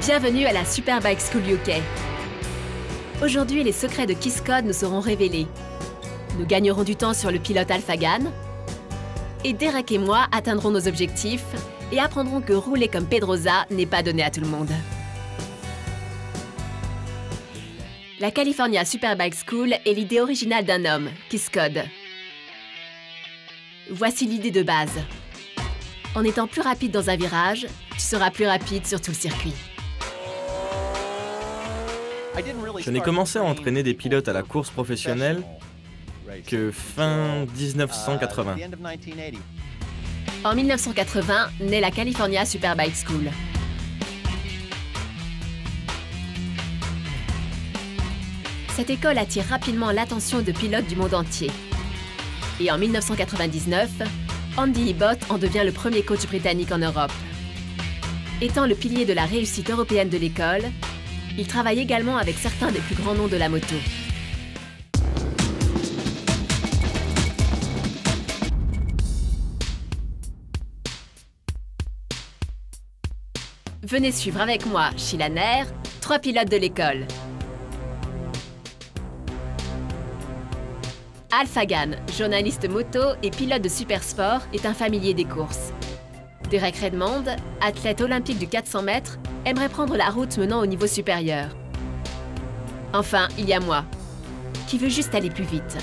Bienvenue à la Superbike School UK. Aujourd'hui, les secrets de Kiss-Code nous seront révélés. Nous gagnerons du temps sur le pilote Alphagan. Et Derek et moi atteindrons nos objectifs et apprendrons que rouler comme Pedrosa n'est pas donné à tout le monde. La California Superbike School est l'idée originale d'un homme, Kiss-Code. Voici l'idée de base. En étant plus rapide dans un virage, tu seras plus rapide sur tout le circuit. Je n'ai commencé à entraîner des pilotes à la course professionnelle que fin 1980. En 1980, naît la California Superbike School. Cette école attire rapidement l'attention de pilotes du monde entier. Et en 1999, Andy Hibbott en devient le premier coach britannique en Europe. Étant le pilier de la réussite européenne de l'école, il travaille également avec certains des plus grands noms de la moto. Venez suivre avec moi, Sheila Nair, 3 pilotes de l'école. Alphagan, journaliste moto et pilote de supersport, est un familier des courses. Derek Redmond, athlète olympique du 400 mètres, aimerait prendre la route menant au niveau supérieur. Enfin, il y a moi, qui veut juste aller plus vite.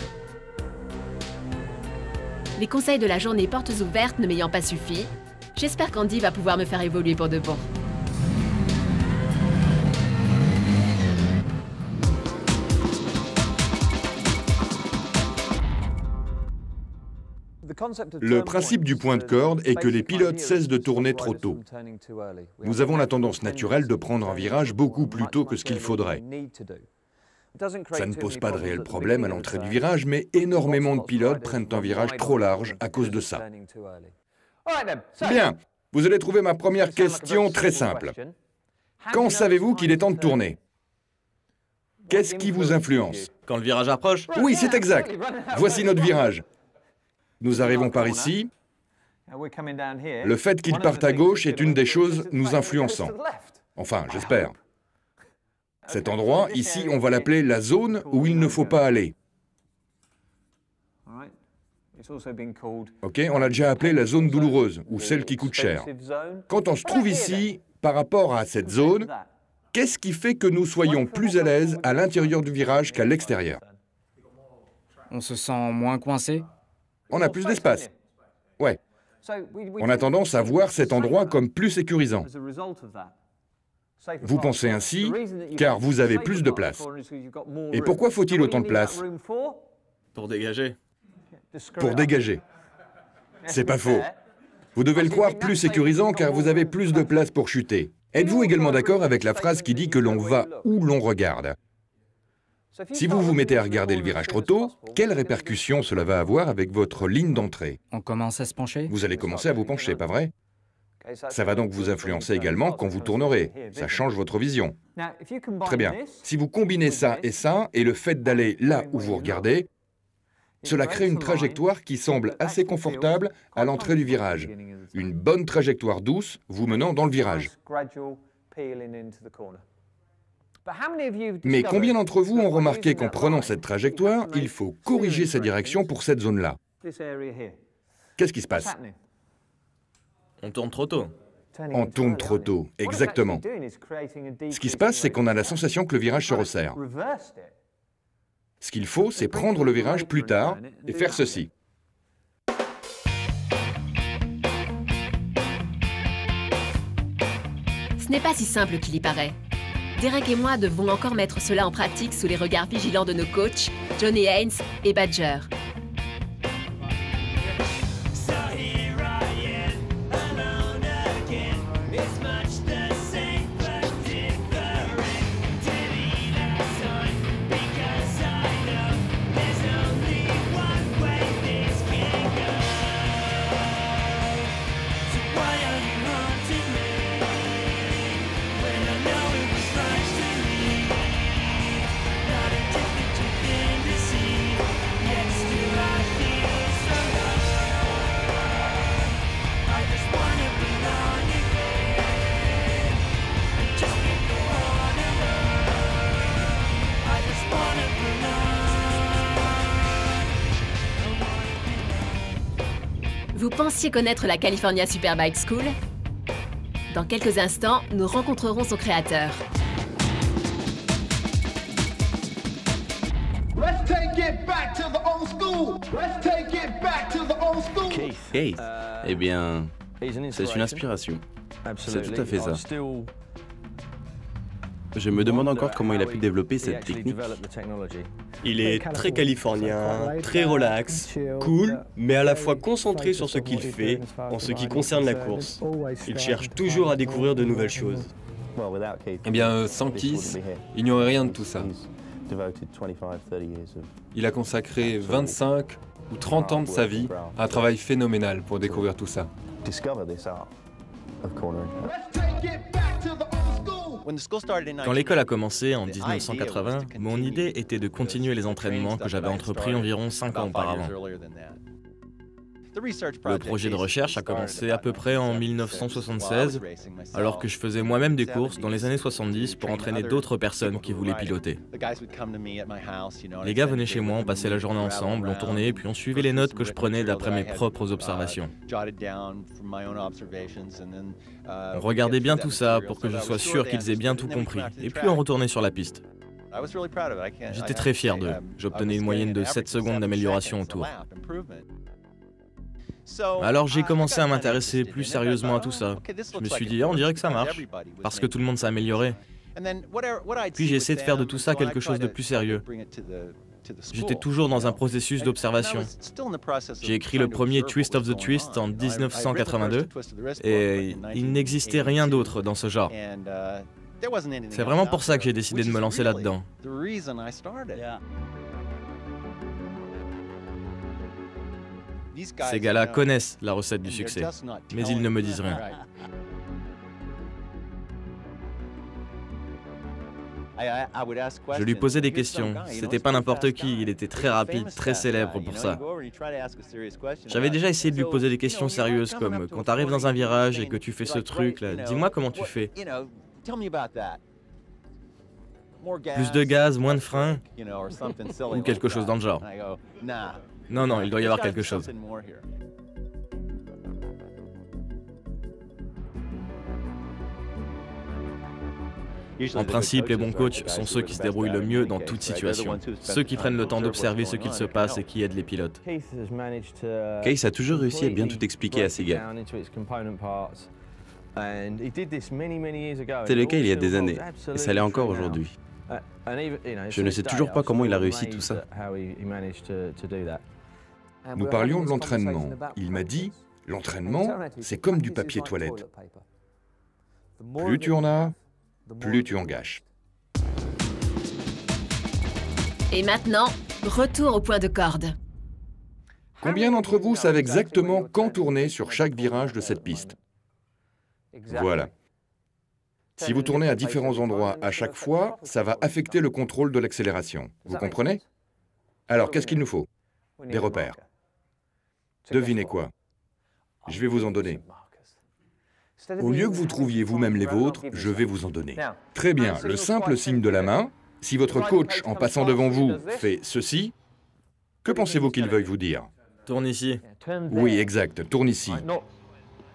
Les conseils de la journée portes ouvertes ne m'ayant pas suffi, j'espère qu'Andy va pouvoir me faire évoluer pour de bon. Le principe du point de corde est que les pilotes cessent de tourner trop tôt. Nous avons la tendance naturelle de prendre un virage beaucoup plus tôt que ce qu'il faudrait. Ça ne pose pas de réel problème à l'entrée du virage, mais énormément de pilotes prennent un virage trop large à cause de ça. Bien, vous allez trouver ma première question très simple. Quand savez-vous qu'il est temps de tourner? Qu'est-ce qui vous influence? Quand le virage approche, Oui, c'est exact. Voici notre virage. Nous arrivons par ici. Le fait qu'il parte à gauche est une des choses nous influençant. Enfin, j'espère. Cet endroit, ici, on va l'appeler la zone où il ne faut pas aller. Ok, on l'a déjà appelé la zone douloureuse, ou celle qui coûte cher. Quand on se trouve ici, par rapport à cette zone, qu'est-ce qui fait que nous soyons plus à l'aise à l'intérieur du virage qu'à l'extérieur? On se sent moins coincé? On a plus d'espace. Ouais. On a tendance à voir cet endroit comme plus sécurisant. Vous pensez ainsi, car vous avez plus de place. Et pourquoi faut-il autant de place? pour dégager. Pour dégager. C'est pas faux. Vous devez le croire plus sécurisant car vous avez plus de place pour chuter. Êtes-vous également d'accord avec la phrase qui dit que l'on va où l'on regarde? Si vous vous mettez à regarder le virage trop tôt, quelles répercussions cela va avoir avec votre ligne d'entrée? On commence à se pencher? Vous allez commencer à vous pencher, pas vrai? Ça va donc vous influencer également quand vous tournerez. Ça change votre vision. Très bien. Si vous combinez ça, et le fait d'aller là où vous regardez, cela crée une trajectoire qui semble assez confortable à l'entrée du virage. Une bonne trajectoire douce vous menant dans le virage. Mais combien d'entre vous ont remarqué qu'en prenant cette trajectoire, il faut corriger sa direction pour cette zone-là? Qu'est-ce qui se passe? On tourne trop tôt. On tourne trop tôt, exactement. Ce qui se passe, c'est qu'on a la sensation que le virage se resserre. Ce qu'il faut, c'est prendre le virage plus tard et faire ceci. Ce n'est pas si simple qu'il y paraît. Derek et moi devons encore mettre cela en pratique sous les regards vigilants de nos coachs, Johnny Haynes et Badger. Yes. Vous pensiez connaître la California Superbike School? Dans quelques instants, nous rencontrerons son créateur. Keith, eh bien, c'est une inspiration. C'est tout à fait ça. Je me demande encore comment il a pu développer cette technique. Il est très californien, très relax, cool, mais à la fois concentré sur ce qu'il fait en ce qui concerne la course. Il cherche toujours à découvrir de nouvelles choses. Eh bien, sans Keith, il n'y aurait rien de tout ça. Il a consacré 25 ou 30 ans de sa vie à un travail phénoménal pour découvrir tout ça. Quand l'école a commencé en 1980, mon idée était de continuer les entraînements que j'avais entrepris environ 5 ans auparavant. Le projet de recherche a commencé à peu près en 1976, alors que je faisais moi-même des courses dans les années 70 pour entraîner d'autres personnes qui voulaient piloter. Les gars venaient chez moi, on passait la journée ensemble, on tournait, puis on suivait les notes que je prenais d'après mes propres observations. On regardait bien tout ça pour que je sois sûr qu'ils aient bien tout compris, et puis on retournait sur la piste. J'étais très fier d'eux. J'obtenais une moyenne de 7 secondes d'amélioration au tour. Alors j'ai commencé à m'intéresser plus sérieusement à tout ça. Je me suis dit, on dirait que ça marche, parce que tout le monde s'est amélioré. Puis j'ai essayé de faire de tout ça quelque chose de plus sérieux. J'étais toujours dans un processus d'observation. J'ai écrit le premier Twist of the Twist en 1982, et il n'existait rien d'autre dans ce genre. C'est vraiment pour ça que j'ai décidé de me lancer là-dedans. Ces gars-là connaissent la recette du succès, mais ils ne me disent rien. Je lui posais des questions. C'était pas n'importe qui, il était très rapide, très célèbre pour ça. J'avais déjà essayé de lui poser des questions sérieuses, comme quand tu arrives dans un virage et que tu fais ce truc-là, dis-moi comment tu fais. Plus de gaz, moins de frein, ou quelque chose dans le genre. Non, non, il doit y avoir quelque chose. En principe, les bons coachs sont ceux qui se débrouillent le mieux dans toute situation. Ceux qui prennent le temps d'observer ce qu'il se passe et qui aident les pilotes. Keith a toujours réussi à bien tout expliquer à ses gars. C'était le cas il y a des années, et ça l'est encore aujourd'hui. Je ne sais toujours pas comment il a réussi tout ça. Nous parlions de l'entraînement. Il m'a dit, l'entraînement, c'est comme du papier toilette. Plus tu en as, plus tu en gâches. Et maintenant, retour au point de corde. Combien d'entre vous savent exactement quand tourner sur chaque virage de cette piste? Voilà. Si vous tournez à différents endroits à chaque fois, ça va affecter le contrôle de l'accélération. Vous comprenez? Alors, qu'est-ce qu'il nous faut? Des repères. Devinez quoi? Je vais vous en donner. Au lieu que vous trouviez vous-même les vôtres, je vais vous en donner. Très bien, le simple signe de la main, si votre coach, en passant devant vous, fait ceci, que pensez-vous qu'il veuille vous dire? Tourne ici. Oui, exact, tourne ici.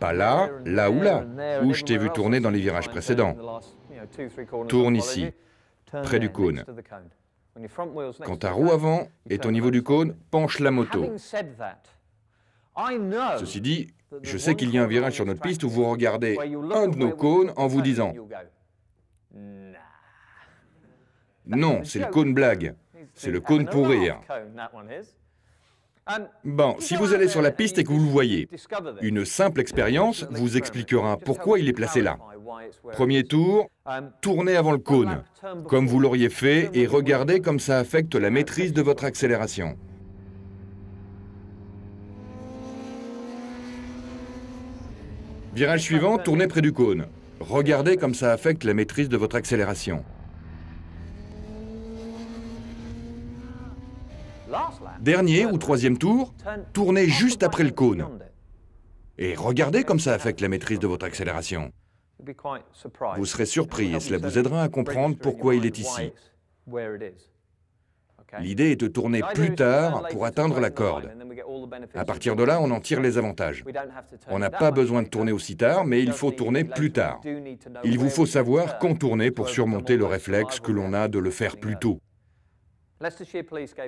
Pas là, là ou là, où je t'ai vu tourner dans les virages précédents. Tourne ici, près du cône. Quand ta roue avant est au niveau du cône, penche la moto. Ceci dit, je sais qu'il y a un virage sur notre piste où vous regardez un de nos cônes en vous disant « Non, c'est le cône blague, c'est le cône pour rire ». Bon, si vous allez sur la piste et que vous le voyez, une simple expérience vous expliquera pourquoi il est placé là. Premier tour, tournez avant le cône, comme vous l'auriez fait, et regardez comme ça affecte la maîtrise de votre accélération. Virage suivant, tournez près du cône. Regardez comme ça affecte la maîtrise de votre accélération. Dernier ou troisième tour, tournez juste après le cône. Et regardez comme ça affecte la maîtrise de votre accélération. Vous serez surpris et cela vous aidera à comprendre pourquoi il est ici. L'idée est de tourner plus tard pour atteindre la corde. À partir de là, on en tire les avantages. On n'a pas besoin de tourner aussi tard, mais il faut tourner plus tard. Il vous faut savoir quand tourner pour surmonter le réflexe que l'on a de le faire plus tôt.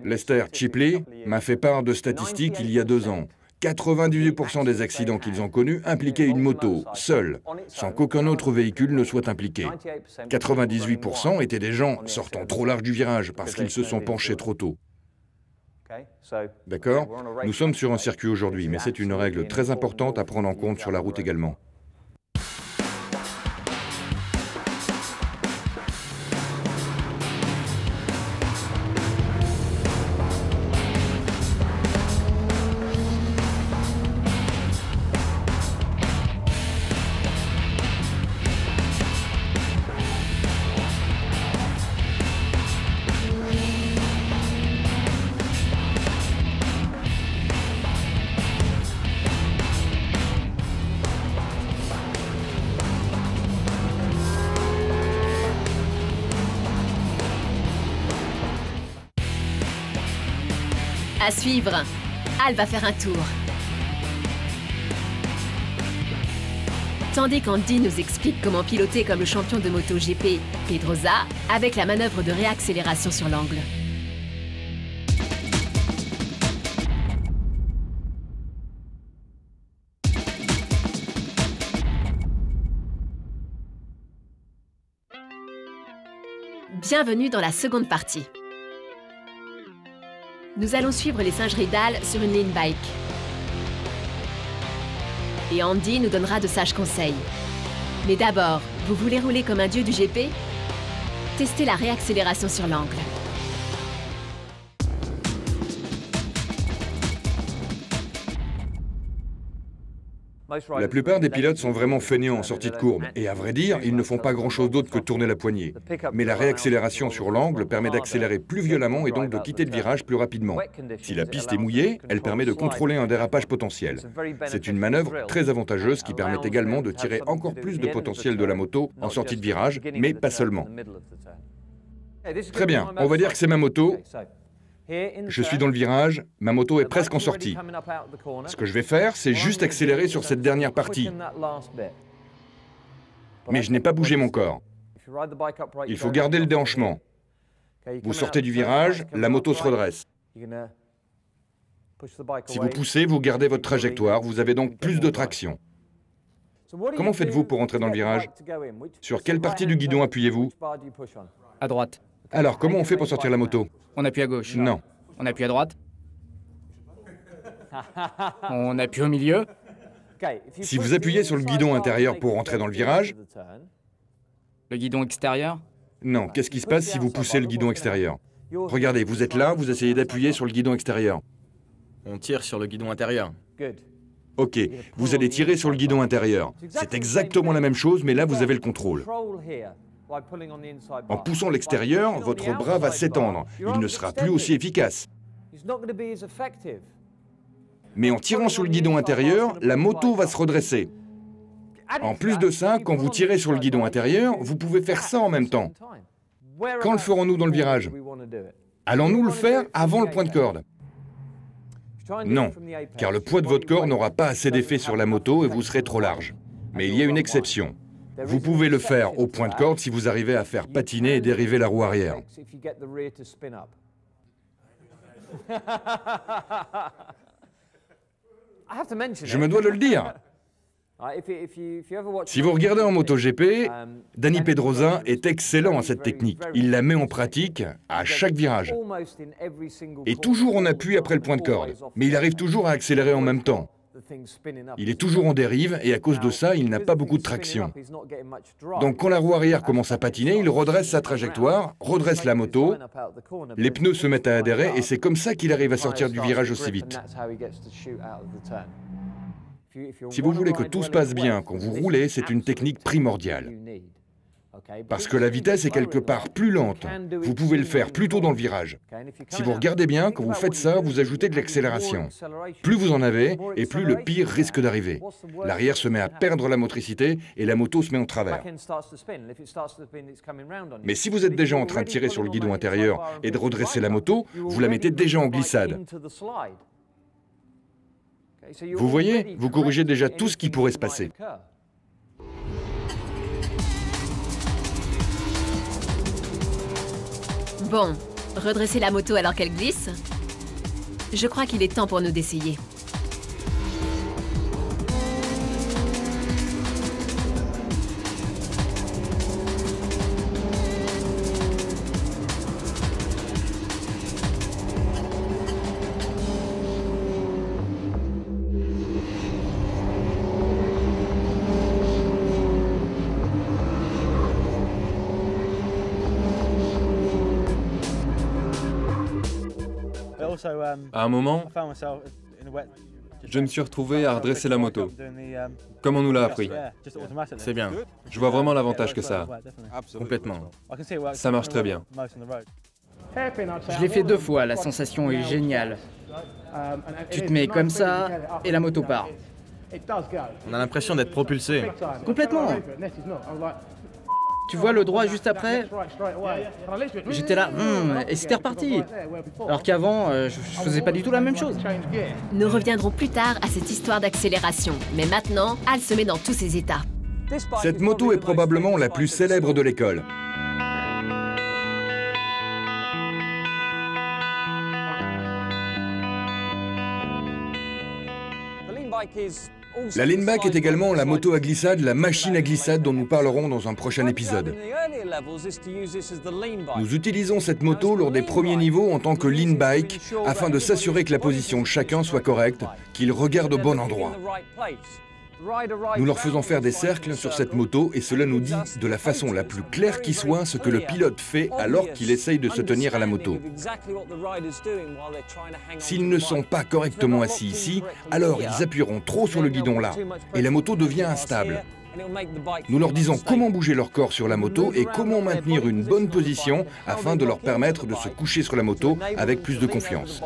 Lester Chipley m'a fait part de statistiques il y a 2 ans. 98% des accidents qu'ils ont connus impliquaient une moto, seule, sans qu'aucun autre véhicule ne soit impliqué. 98% étaient des gens sortant trop large du virage parce qu'ils se sont penchés trop tôt. D'accord? Nous sommes sur un circuit aujourd'hui, mais c'est une règle très importante à prendre en compte sur la route également. À suivre, Al va faire un tour. Tandis qu'Andy nous explique comment piloter comme le champion de MotoGP, Pedrosa, avec la manœuvre de réaccélération sur l'angle. Bienvenue dans la seconde partie. Nous allons suivre les singeries d'Al sur une lean bike. Et Andy nous donnera de sages conseils. Mais d'abord, vous voulez rouler comme un dieu du GP? Testez la réaccélération sur l'angle. La plupart des pilotes sont vraiment fainéants en sortie de courbe, et à vrai dire, ils ne font pas grand-chose d'autre que tourner la poignée. Mais la réaccélération sur l'angle permet d'accélérer plus violemment et donc de quitter le virage plus rapidement. Si la piste est mouillée, elle permet de contrôler un dérapage potentiel. C'est une manœuvre très avantageuse qui permet également de tirer encore plus de potentiel de la moto en sortie de virage, mais pas seulement. Très bien, on va dire que c'est ma moto. Je suis dans le virage, ma moto est presque en sortie. Ce que je vais faire, c'est juste accélérer sur cette dernière partie. Mais je n'ai pas bougé mon corps. Il faut garder le déhanchement. Vous sortez du virage, la moto se redresse. Si vous poussez, vous gardez votre trajectoire, vous avez donc plus de traction. Comment faites-vous pour entrer dans le virage? Sur quelle partie du guidon appuyez-vous? À droite. Alors, comment on fait pour sortir la moto? On appuie à gauche. Non. On appuie à droite. On appuie au milieu. Si vous appuyez sur le guidon intérieur pour entrer dans le virage... Le guidon extérieur. Non, qu'est-ce qui se passe si vous poussez le guidon extérieur? Regardez, vous êtes là, vous essayez d'appuyer sur le guidon extérieur. On tire sur le guidon intérieur. Ok, vous allez tirer sur le guidon intérieur. C'est exactement la même chose, mais là, vous avez le contrôle. En poussant l'extérieur, votre bras va s'étendre. Il ne sera plus aussi efficace. Mais en tirant sur le guidon intérieur, la moto va se redresser. En plus de ça, quand vous tirez sur le guidon intérieur, vous pouvez faire ça en même temps. Quand le ferons-nous dans le virage? Allons-nous le faire avant le point de corde? Non, car le poids de votre corps n'aura pas assez d'effet sur la moto et vous serez trop large. Mais il y a une exception. Vous pouvez le faire au point de corde si vous arrivez à faire patiner et dériver la roue arrière. Je me dois de le dire. Si vous regardez en MotoGP, Dani Pedrosa est excellent à cette technique. Il la met en pratique à chaque virage. Et toujours en appui après le point de corde. Mais il arrive toujours à accélérer en même temps. Il est toujours en dérive et à cause de ça, il n'a pas beaucoup de traction. Donc quand la roue arrière commence à patiner, il redresse sa trajectoire, redresse la moto, les pneus se mettent à adhérer et c'est comme ça qu'il arrive à sortir du virage aussi vite. Si vous voulez que tout se passe bien quand vous roulez, c'est une technique primordiale. Parce que la vitesse est quelque part plus lente. Vous pouvez le faire plus tôt dans le virage. Si vous regardez bien, quand vous faites ça, vous ajoutez de l'accélération. Plus vous en avez, et plus le pire risque d'arriver. L'arrière se met à perdre la motricité et la moto se met en travers. Mais si vous êtes déjà en train de tirer sur le guidon intérieur et de redresser la moto, vous la mettez déjà en glissade. Vous voyez, vous corrigez déjà tout ce qui pourrait se passer. Bon, redresser la moto alors qu'elle glisse? Je crois qu'il est temps pour nous d'essayer. À un moment, je me suis retrouvé à redresser la moto, comme on nous l'a appris. C'est bien, Je vois vraiment l'avantage que ça a. complètement. Ça marche très bien. Je l'ai fait 2 fois, la sensation est géniale. Tu te mets comme ça et la moto part. On a l'impression d'être propulsé. Complètement. Tu vois le droit juste après? J'étais là, et c'était reparti. Alors qu'avant, je faisais pas du tout la même chose. Nous reviendrons plus tard à cette histoire d'accélération, mais maintenant, Hal se met dans tous ses états. Cette moto est probablement la plus célèbre de l'école. La Leanback est également la moto à glissade, la machine à glissade dont nous parlerons dans un prochain épisode. Nous utilisons cette moto lors des premiers niveaux en tant que lean bike afin de s'assurer que la position de chacun soit correcte, qu'il regarde au bon endroit. Nous leur faisons faire des cercles sur cette moto et cela nous dit de la façon la plus claire qui soit ce que le pilote fait alors qu'il essaye de se tenir à la moto. S'ils ne sont pas correctement assis ici, alors ils appuieront trop sur le guidon là et la moto devient instable. Nous leur disons comment bouger leur corps sur la moto et comment maintenir une bonne position afin de leur permettre de se coucher sur la moto avec plus de confiance.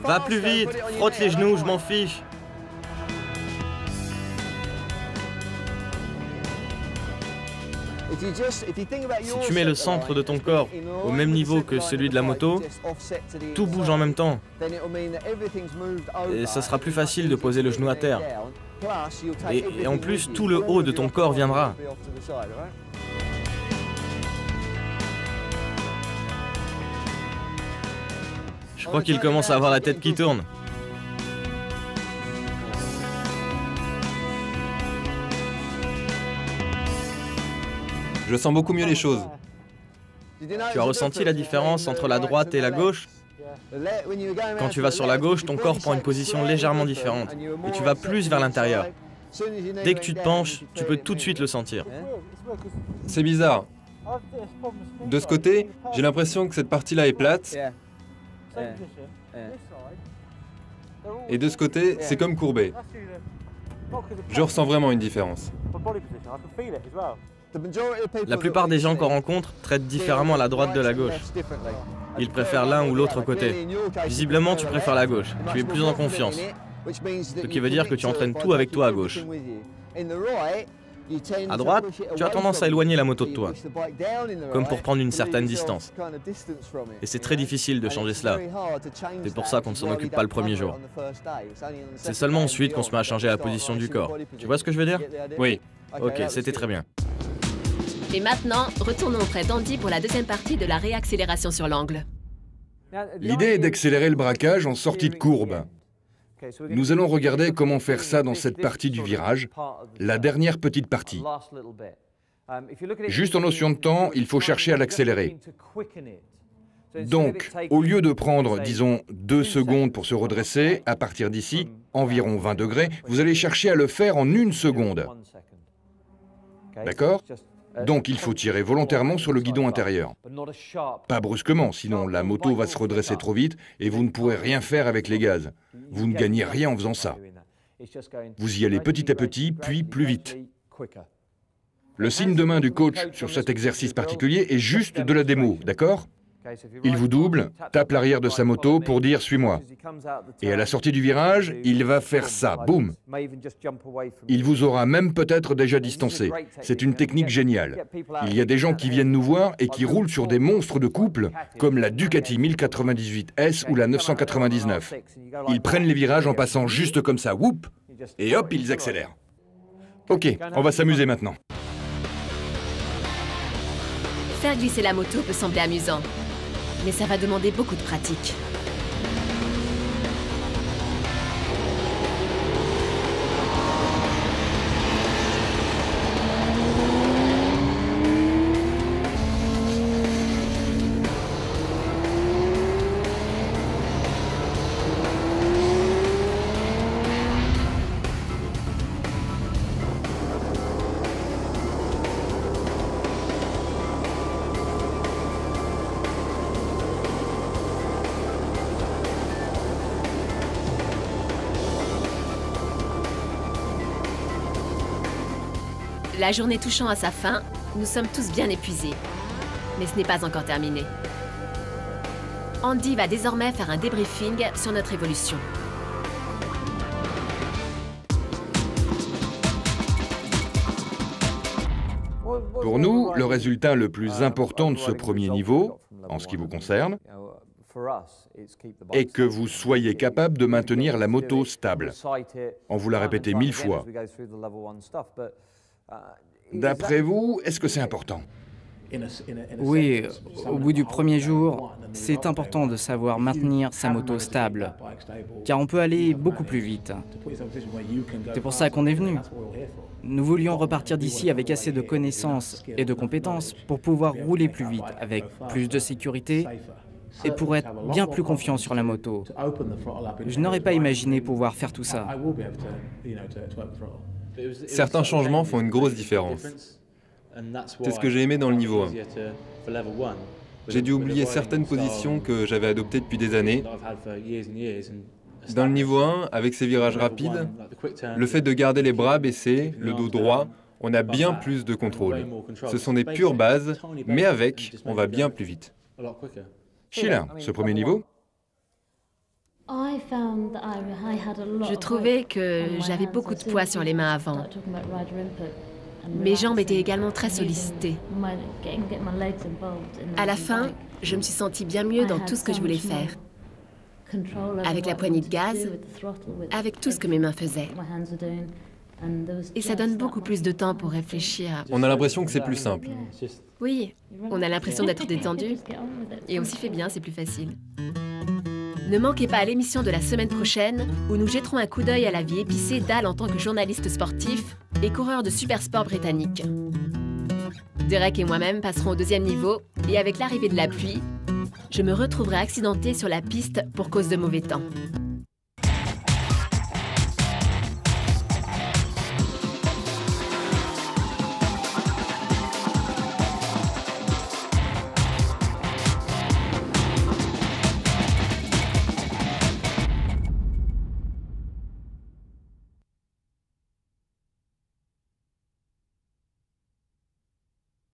Va plus vite, frotte les genoux, je m'en fiche. Si tu mets le centre de ton corps au même niveau que celui de la moto, tout bouge en même temps. Et ça sera plus facile de poser le genou à terre. Et en plus, tout le haut de ton corps viendra. Je crois qu'il commence à avoir la tête qui tourne. Je sens beaucoup mieux les choses. Tu as ressenti la différence entre la droite et la gauche? Quand tu vas sur la gauche, ton corps prend une position légèrement différente et tu vas plus vers l'intérieur. Dès que tu te penches, tu peux tout de suite le sentir. C'est bizarre. De ce côté, j'ai l'impression que cette partie-là est plate. Et de ce côté, c'est comme courbé. Je ressens vraiment une différence. La plupart des gens qu'on rencontre traitent différemment la droite de la gauche. Ils préfèrent l'un ou l'autre côté. Visiblement, tu préfères la gauche. Tu es plus en confiance. Ce qui veut dire que tu entraînes tout avec toi à gauche. À droite, tu as tendance à éloigner la moto de toi, comme pour prendre une certaine distance. Et c'est très difficile de changer cela. C'est pour ça qu'on ne s'en occupe pas le premier jour. C'est seulement ensuite qu'on se met à changer la position du corps. Tu vois ce que je veux dire? Oui. Ok, c'était très bien. Et maintenant, retournons auprès d'Andy pour la deuxième partie de la réaccélération sur l'angle. L'idée est d'accélérer le braquage en sortie de courbe. Nous allons regarder comment faire ça dans cette partie du virage, la dernière petite partie. Juste en notion de temps, il faut chercher à l'accélérer. Donc, au lieu de prendre, disons, 2 secondes pour se redresser, à partir d'ici, environ 20 degrés, vous allez chercher à le faire en 1 seconde. D'accord? Donc il faut tirer volontairement sur le guidon intérieur. Pas brusquement, sinon la moto va se redresser trop vite et vous ne pourrez rien faire avec les gaz. Vous ne gagnez rien en faisant ça. Vous y allez petit à petit, puis plus vite. Le signe de main du coach sur cet exercice particulier est juste de la démo, d'accord? Il vous double, tape l'arrière de sa moto pour dire « suis-moi ». Et à la sortie du virage, il va faire ça, boum. Il vous aura même peut-être déjà distancé. C'est une technique géniale. Il y a des gens qui viennent nous voir et qui roulent sur des monstres de couple, comme la Ducati 1098S ou la 999. Ils prennent les virages en passant juste comme ça, whoop, et hop, ils accélèrent. Ok, on va s'amuser maintenant. Faire glisser la moto peut sembler amusant, mais ça va demander beaucoup de pratique. La journée touchant à sa fin, nous sommes tous bien épuisés. Mais ce n'est pas encore terminé. Andy va désormais faire un débriefing sur notre évolution. Pour nous, le résultat le plus important de ce premier niveau, en ce qui vous concerne, est que vous soyez capable de maintenir la moto stable. On vous l'a répété 1000 fois. D'après vous, est-ce que c'est important? Oui, au bout du premier jour, c'est important de savoir maintenir sa moto stable, car on peut aller beaucoup plus vite. C'est pour ça qu'on est venu. Nous voulions repartir d'ici avec assez de connaissances et de compétences pour pouvoir rouler plus vite, avec plus de sécurité et pour être bien plus confiant sur la moto. Je n'aurais pas imaginé pouvoir faire tout ça. Certains changements font une grosse différence. C'est ce que j'ai aimé dans le niveau 1. J'ai dû oublier certaines positions que j'avais adoptées depuis des années. Dans le niveau 1, avec ces virages rapides, le fait de garder les bras baissés, le dos droit, on a bien plus de contrôle. Ce sont des pures bases, mais avec, on va bien plus vite. Sheila, ce premier niveau? Je trouvais que j'avais beaucoup de poids sur les mains avant. Mes jambes étaient également très sollicitées. À la fin, je me suis sentie bien mieux dans tout ce que je voulais faire. Avec la poignée de gaz, avec tout ce que mes mains faisaient. Et ça donne beaucoup plus de temps pour réfléchir. On a l'impression que c'est plus simple. Oui, on a l'impression d'être détendu. Et on s'y fait bien, c'est plus facile. Ne manquez pas à l'émission de la semaine prochaine où nous jetterons un coup d'œil à la vie épicée d'Al en tant que journaliste sportif et coureur de supersport britannique. Derek et moi-même passerons au deuxième niveau et avec l'arrivée de la pluie, je me retrouverai accidentée sur la piste pour cause de mauvais temps.